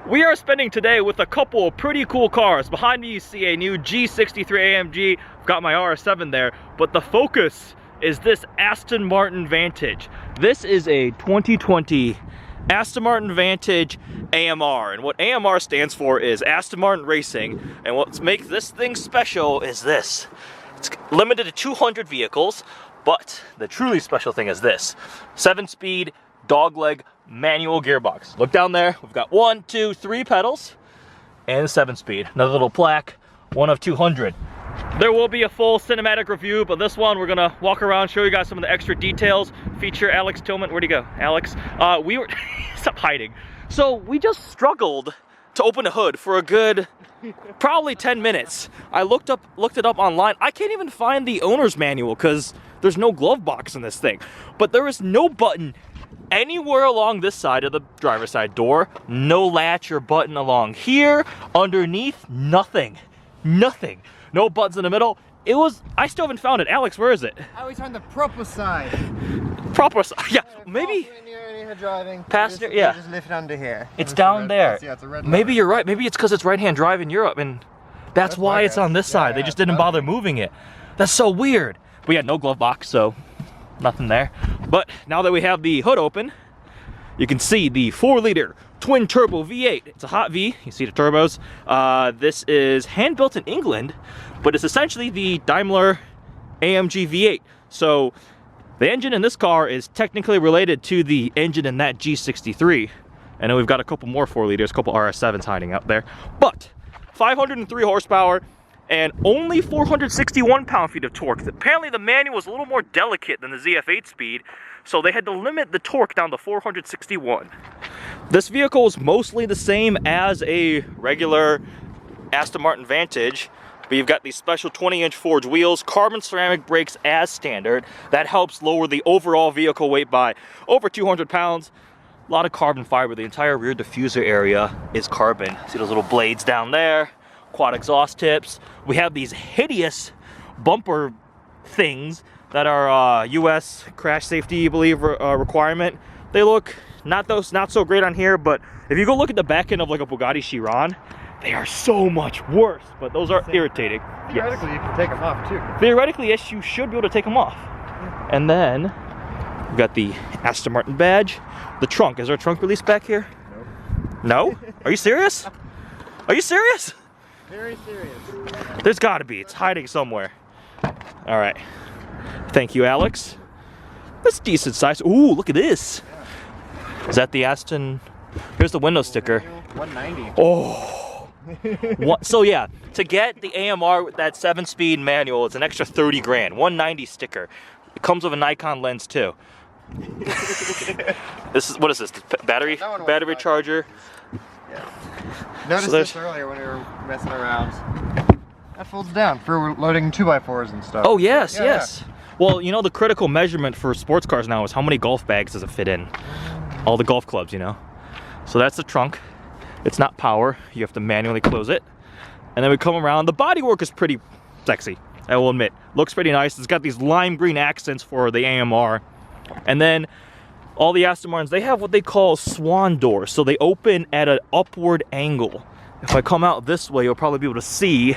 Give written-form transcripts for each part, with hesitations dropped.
We are spending today with a couple of pretty cool cars. Behind me you see a new G63 AMG. I've got my RS7 there, but the focus is this Aston Martin Vantage. This is a 2020 Aston Martin Vantage AMR, and what AMR stands for is Aston Martin Racing, and what makes this thing special is this. It's limited to 200 vehicles, but the truly special thing is this. 7-speed dogleg manual gearbox. Look down there, we've got 1, 2, 3 pedals, and 7-speed. Another little plaque, 1 of 200. There will be a full cinematic review, but this one we're gonna walk around, show you guys some of the extra details, feature Alex Tillman. Where'd he go? Alex. We were, stop hiding. So we just struggled to open the hood for a good, probably 10 minutes. I looked it up online. I can't even find the owner's manual because there's no glove box in this thing. But there is no button anywhere along this side of the driver's side door. No latch or button along here. Underneath, nothing. Nothing. No buttons in the middle. I still haven't found it. Alex, where is it? I was on the proper side. Proper side, yeah, maybe. When you're driving, passenger, yeah. Just lift it under here. It's down there. Yeah, it's a red Maybe you're right. Maybe it's because it's right-hand drive in Europe, and that's why it's on this side. They just didn't bother moving it. That's so weird. We had no glove box, so nothing there. But now that we have the hood open, you can see the 4-liter twin turbo V8. It's a hot V. You see the turbos. This is hand built in England, but it's essentially the Daimler AMG V8. So the engine in this car is technically related to the engine in that G63. And then we've got a couple more 4-liters, a couple RS7s hiding out there. But 503 horsepower and only 461 pound-feet of torque. Apparently the manual was a little more delicate than the ZF8 speed, so they had to limit the torque down to 461. This vehicle is mostly the same as a regular Aston Martin Vantage, but you've got these special 20-inch forged wheels, carbon ceramic brakes as standard. That helps lower the overall vehicle weight by over 200 pounds. A lot of carbon fiber. The entire rear diffuser area is carbon. See those little blades down there? Quad exhaust tips. We have these hideous bumper things that are US crash safety, I believe, requirement. They look not so great on here, but if you go look at the back end of like a Bugatti Chiron, they are so much worse, but those are irritating. Theoretically, yes. You can take them off too. Theoretically, yes, you should be able to take them off. And then we've got the Aston Martin badge. The trunk, is there a trunk release back here? Nope. No? Are you serious? Are you serious? Very serious. There's gotta be, it's hiding somewhere. All right, thank you, Alex. That's decent size. Ooh, look at this. Yeah. Is that the Aston? Here's the window sticker. 190. Oh. So yeah, to get the AMR with that 7-speed manual, it's an extra 30 grand. 190 sticker. It comes with a Nikon lens too. What is this? Battery charger. Yeah. Noticed this earlier when we were messing around. That folds down for loading 2x4s and stuff. Oh yes, yes. Yeah. Well, you know the critical measurement for sports cars now is how many golf bags does it fit in? All the golf clubs, you know. So that's the trunk. It's not power. You have to manually close it. And then we come around. The bodywork is pretty sexy, I will admit. Looks pretty nice. It's got these lime green accents for the AMR. And then all the Aston Martins, they have what they call Swan Doors. So they open at an upward angle. If I come out this way, you'll probably be able to see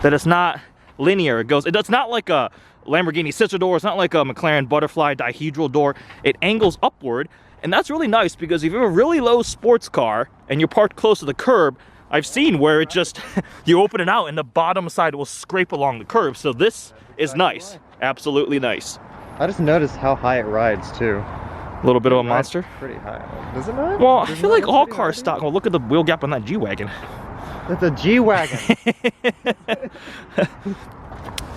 that it's not linear. It's not like a Lamborghini scissor door. It's not like a McLaren butterfly dihedral door. It angles upward. And that's really nice because if you have a really low sports car and you're parked close to the curb, I've seen where it just, you open it out and the bottom side will scrape along the curb. So this is nice. Absolutely nice. I just noticed how high it rides too. A little bit of a monster. Pretty high. Does it not? Well, I feel like all cars stock. Well, look at the wheel gap on that G-Wagon. That's a G-Wagon.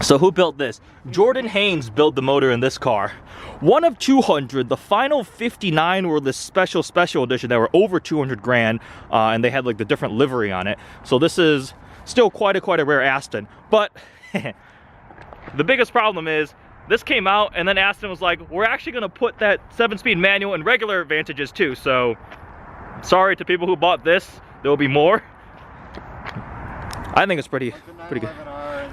So who built this? Jordan Haynes built the motor in this car. 1 of 200. The final 59 were the special edition that were over 200 grand, and they had like the different livery on it. So this is still quite a rare Aston. But the biggest problem is this came out and then Aston was like, we're actually gonna put that 7-speed manual in regular Vantages too. So sorry to people who bought this, there will be more. I think it's pretty good.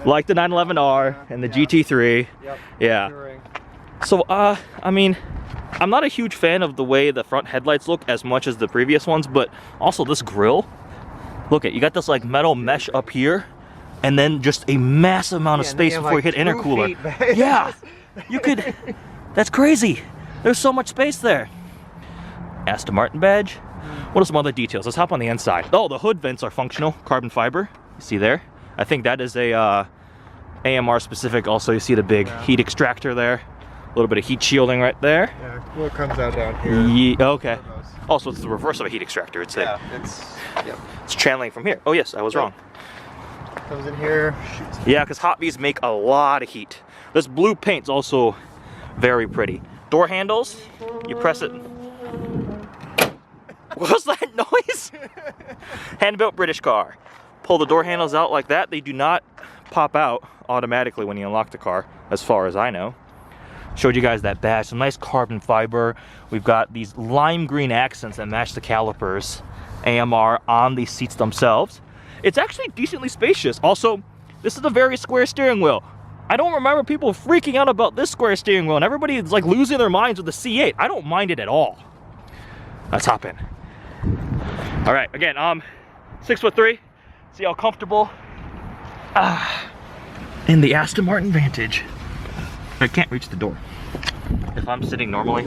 Like the 911R and the GT3. Yep. Yeah. So, I mean, I'm not a huge fan of the way the front headlights look as much as the previous ones, but also this grille. Look at, you got this like metal mesh up here, and then just a massive amount of space before you hit intercooler. Yeah, you could, that's crazy. There's so much space there. Aston Martin badge. What are some other details? Let's hop on the inside. Oh, the hood vents are functional, carbon fiber. You see there? I think that is a AMR specific. Also, you see the big heat extractor there. A little bit of heat shielding right there. Yeah, well, it comes out down here. Yeah, okay. Also, it's the reverse of a heat extractor. It's it's channeling from here. Oh yes, I was wrong. Comes in here. Yeah, because Hot Bees make a lot of heat. This blue paint's also very pretty. Door handles, you press it. What was that noise? Hand-built British car. Pull the door handles out like that. They do not pop out automatically when you unlock the car, as far as I know. Showed you guys that badge, some nice carbon fiber. We've got these lime green accents that match the calipers. AMR on the seats themselves. It's actually decently spacious. Also, this is a very square steering wheel. I don't remember people freaking out about this square steering wheel, and everybody's like losing their minds with the C8. I don't mind it at all. Let's hop in. All right, again, 6'3". See how comfortable in the Aston Martin Vantage. I can't reach the door. If I'm sitting normally.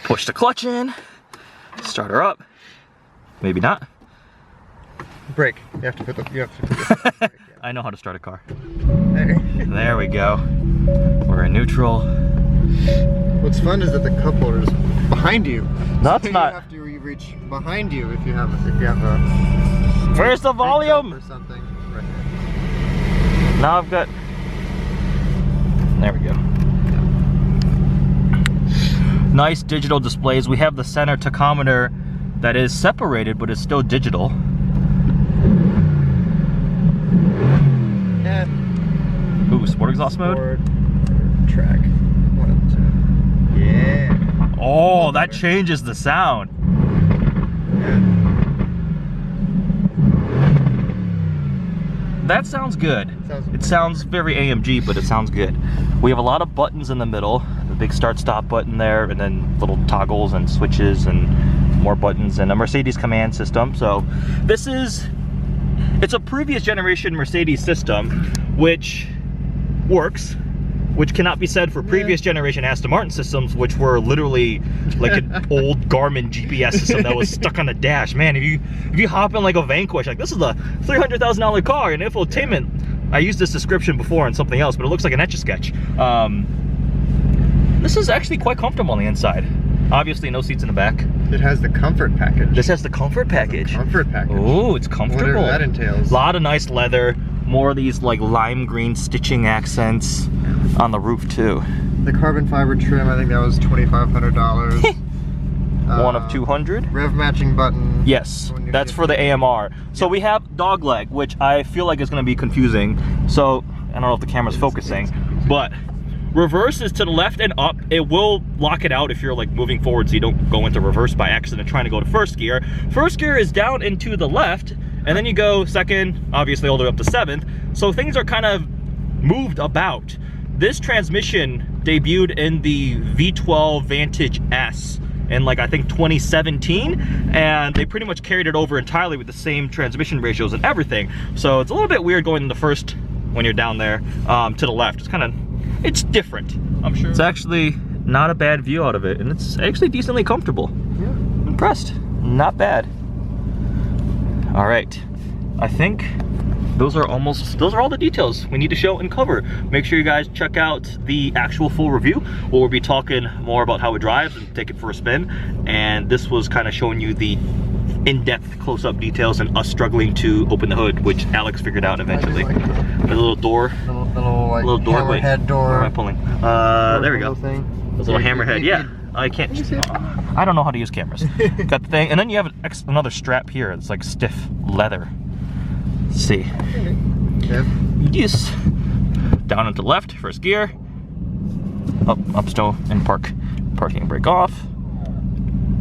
Push the clutch in. Start her up. Maybe not. Brake. You have to put the brake, I know how to start a car. There. There we go. We're in neutral. What's fun is that the cup holder is behind you. No, it's not. You have to reach behind you if you have a. Where's the volume? Or something. Right there. Now I've got. There we go. Nice digital displays. We have the center tachometer that is separated, but it's still digital. Yeah. Ooh, sport exhaust mode. Track. 1, 2. Yeah. Oh, that changes the sound. Yeah. That sounds good. It sounds very AMG, but it sounds good. We have a lot of buttons in the middle. The big start-stop button there, and then little toggles and switches and more buttons, and a Mercedes command system. So this is, it's a previous generation Mercedes system, which works, which cannot be said for previous generation Aston Martin systems, which were literally like an old Garmin GPS system that was stuck on the dash. Man, if you hop in like a Vanquish, like this is a $300,000 car in Infotainment. I used this description before in something else, but it looks like an Etch-a-Sketch. This is actually quite comfortable on the inside. Obviously, no seats in the back. It has the comfort package. This has the comfort package. Comfort package. Oh, it's comfortable. Whatever that entails. A lot of nice leather. More of these like lime green stitching accents on the roof too. The carbon fiber trim, I think that was $2,500. One of 200. Rev matching button. Yes, that's for the AMR. So we have dogleg, which I feel like is going to be confusing. So I don't know if the camera's focusing, but reverse is to the left and up. It will lock it out if you're like moving forward, so you don't go into reverse by accident trying to go to first gear. First gear is down and to the left, and then you go second, obviously all the way up to seventh. So things are kind of moved about. This transmission debuted in the V12 Vantage S in like I think 2017, and they pretty much carried it over entirely with the same transmission ratios and everything. So it's a little bit weird going in the first when you're down there to the left. It's kind of, it's different, I'm sure. It's actually not a bad view out of it, and it's actually decently comfortable. Yeah. Impressed, not bad. All right, I think those are all the details we need to show and cover. Make sure you guys check out the actual full review, where we'll be talking more about how it drives and take it for a spin. And this was kind of showing you the in-depth close-up details and us struggling to open the hood, which Alex figured out eventually. The little door, little doorway. Hammerhead door. Where am I pulling? There we go. This little hammerhead. Yeah, I can't. I don't know how to use cameras. Got the thing, and then you have another strap here. It's like stiff leather. Let's see. Yep. Yes. Down into left, first gear. Up still in park. Parking brake off.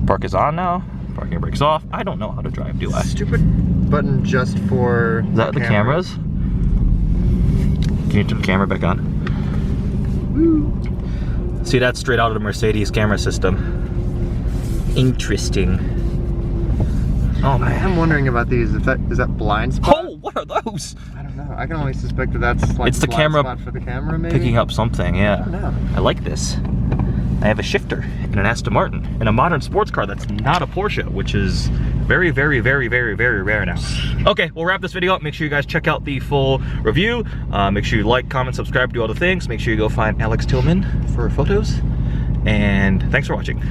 Park is on now. Parking brake's off. I don't know how to drive, do I? Stupid button just for Is that the cameras? Can you turn the camera back on? See, that's straight out of the Mercedes camera system. Interesting. Oh man. I'm wondering about these. Is that blind spot? Oh, what are those? I don't know. I can only suspect that that's like It's the blind camera spot for the camera, maybe. Picking up something, yeah. I don't know. I like this. I have a shifter in an Aston Martin in a modern sports car that's not a Porsche, which is very, very, very, very, very rare now. Okay, we'll wrap this video up. Make sure you guys check out the full review. Make sure you like, comment, subscribe, do all the things. Make sure you go find Alex Tillman for photos. And thanks for watching.